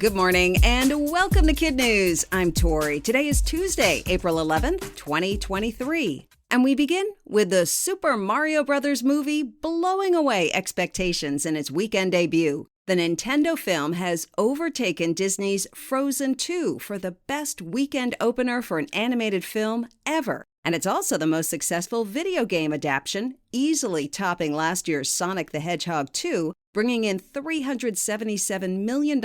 Good morning and welcome to KidNuz. I'm Tori. Today is Tuesday, April 11th, 2023. And we begin with the Super Mario Bros. Movie blowing away expectations in its weekend debut. The Nintendo film has overtaken Disney's Frozen 2 for the best weekend opener for an animated film ever. And it's also the most successful video game adaptation, easily topping last year's Sonic the Hedgehog 2, bringing in $377 million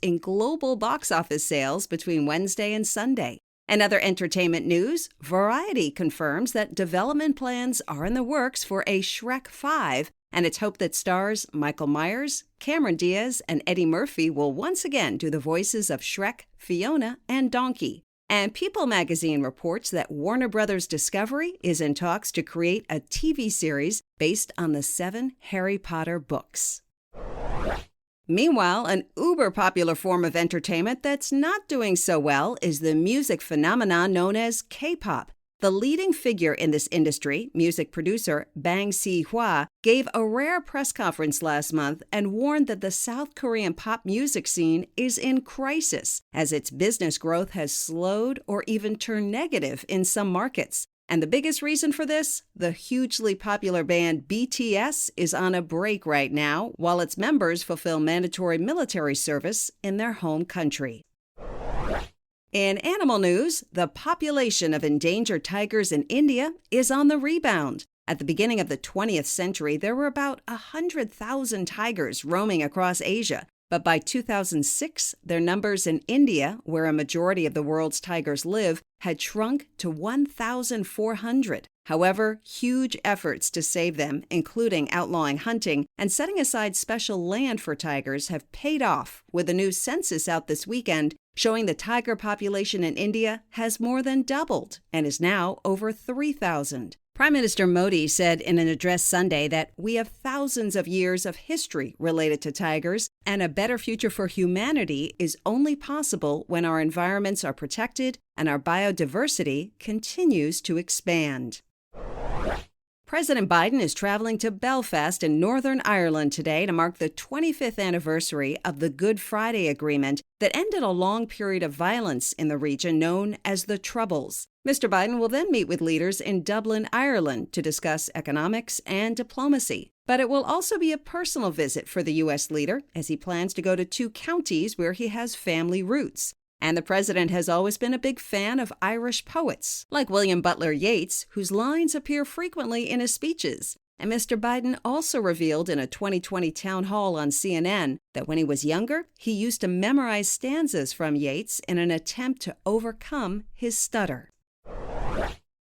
in global box office sales between Wednesday and Sunday. In other entertainment news, Variety confirms that development plans are in the works for a Shrek 5, and it's hoped that stars Michael Myers, Cameron Diaz, and Eddie Murphy will once again do the voices of Shrek, Fiona, and Donkey. And People magazine reports that Warner Bros. Discovery is in talks to create a TV series based on the 7 Harry Potter books. Meanwhile, an uber-popular form of entertainment that's not doing so well is the music phenomenon known as K-pop. The leading figure in this industry, music producer Bang Si-hwa, gave a rare press conference last month and warned that the South Korean pop music scene is in crisis, as its business growth has slowed or even turned negative in some markets. And the biggest reason for this? The hugely popular band BTS is on a break right now, while its members fulfill mandatory military service in their home country. In animal news, the population of endangered tigers in India is on the rebound. At the beginning of the 20th century, there were about 100,000 tigers roaming across Asia. But by 2006, their numbers in India, where a majority of the world's tigers live, had shrunk to 1,400. However, huge efforts to save them, including outlawing hunting and setting aside special land for tigers, have paid off, with a new census out this weekend showing the tiger population in India has more than doubled and is now over 3,000. Prime Minister Modi said in an address Sunday that we have thousands of years of history related to tigers, and a better future for humanity is only possible when our environments are protected and our biodiversity continues to expand. President Biden is traveling to Belfast in Northern Ireland today to mark the 25th anniversary of the Good Friday Agreement that ended a long period of violence in the region known as the Troubles. Mr. Biden will then meet with leaders in Dublin, Ireland, to discuss economics and diplomacy. But it will also be a personal visit for the U.S. leader, as he plans to go to 2 counties where he has family roots. And the president has always been a big fan of Irish poets, like William Butler Yeats, whose lines appear frequently in his speeches. And Mr. Biden also revealed in a 2020 town hall on CNN that when he was younger, he used to memorize stanzas from Yeats in an attempt to overcome his stutter.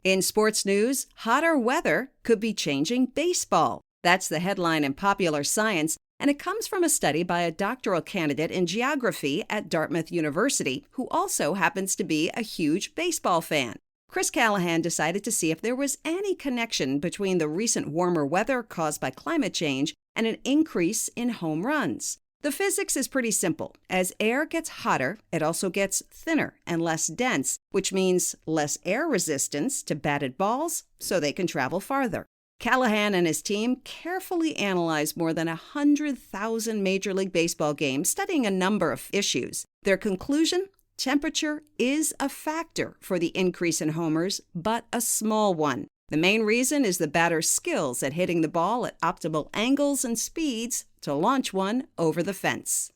In sports news, hotter weather could be changing baseball. That's the headline in Popular Science, and it comes from a study by a doctoral candidate in geography at Dartmouth University, who also happens to be a huge baseball fan. Chris Callahan decided to see if there was any connection between the recent warmer weather caused by climate change and an increase in home runs. The physics is pretty simple. As air gets hotter, it also gets thinner and less dense, which means less air resistance to batted balls, so they can travel farther. Callahan and his team carefully analyzed more than 100,000 Major League Baseball games, studying a number of issues. Their conclusion? Temperature is a factor for the increase in homers, but a small one. The main reason is the batter's skills at hitting the ball at optimal angles and speeds to launch one over the fence.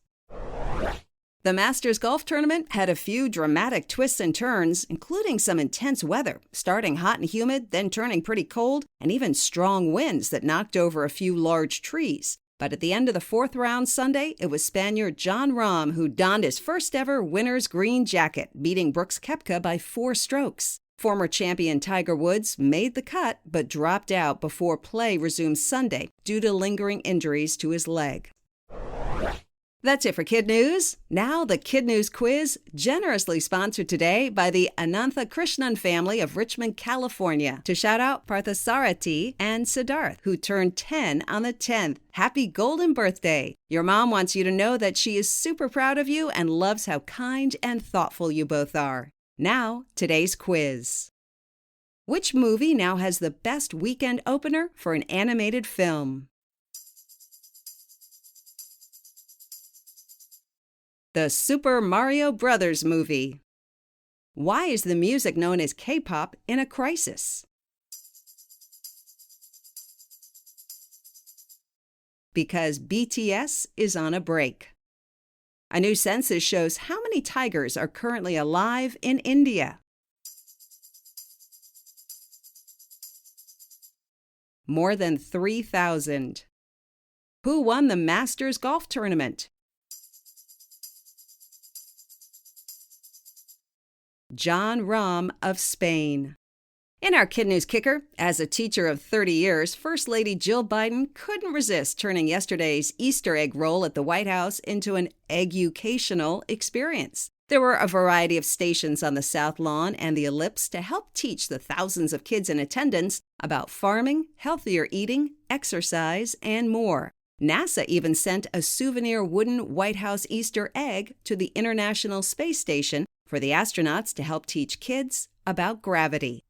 The Masters Golf Tournament had a few dramatic twists and turns, including some intense weather, starting hot and humid, then turning pretty cold, and even strong winds that knocked over a few large trees. But at the end of the 4th round Sunday, it was Spaniard Jon Rahm who donned his first ever winner's green jacket, beating Brooks Koepka by 4 strokes. Former champion Tiger Woods made the cut, but dropped out before play resumed Sunday due to lingering injuries to his leg. That's it for KidNuz. Now the KidNuz quiz, generously sponsored today by the Anantha Krishnan family of Richmond, California, to shout out Parthasarathi and Siddharth, who turned 10 on the 10th. Happy golden birthday. Your mom wants you to know that she is super proud of you and loves how kind and thoughtful you both are. Now, today's quiz. Which movie now has the best weekend opener for an animated film? The Super Mario Brothers movie. Why is the music known as K-pop in a crisis? Because BTS is on a break. A new census shows how many tigers are currently alive in India. More than 3,000. Who won the Masters golf tournament? John Rahm of Spain. In our KidNuz Kicker, as a teacher of 30 years, First Lady Jill Biden couldn't resist turning yesterday's Easter egg roll at the White House into an EGGucational experience. There were a variety of stations on the South Lawn and the Ellipse to help teach the thousands of kids in attendance about farming, healthier eating, exercise, and more. NASA even sent a souvenir wooden White House Easter egg to the International Space Station for the astronauts to help teach kids about gravity.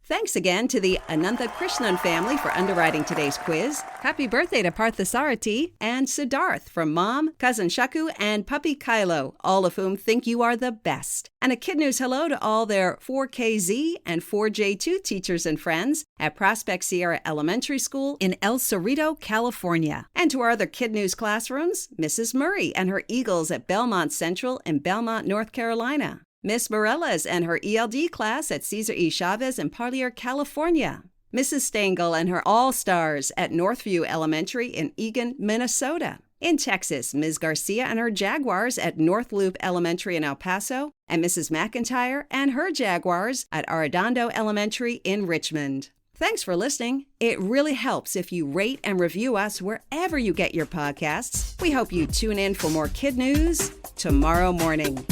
Thanks again to the Anantha Krishnan family for underwriting today's quiz. Happy birthday to Parthasarathi and Siddharth from Mom, Cousin Shaku, and Puppy Kylo, all of whom think you are the best. And a KidNuz hello to all their 4KZ and 4J2 teachers and friends at Prospect Sierra Elementary School in El Cerrito, California. And to our other KidNuz classrooms, Mrs. Murray and her Eagles at Belmont Central in Belmont, North Carolina. Miss Morellas and her ELD class at Cesar E. Chavez in Parlier, California. Mrs. Stengel and her All-Stars at Northview Elementary in Eagan, Minnesota. In Texas, Ms. Garcia and her Jaguars at North Loop Elementary in El Paso, and Mrs. McIntyre and her Jaguars at Arredondo Elementary in Richmond. Thanks for listening. It really helps if you rate and review us wherever you get your podcasts. We hope you tune in for more KidNuz tomorrow morning.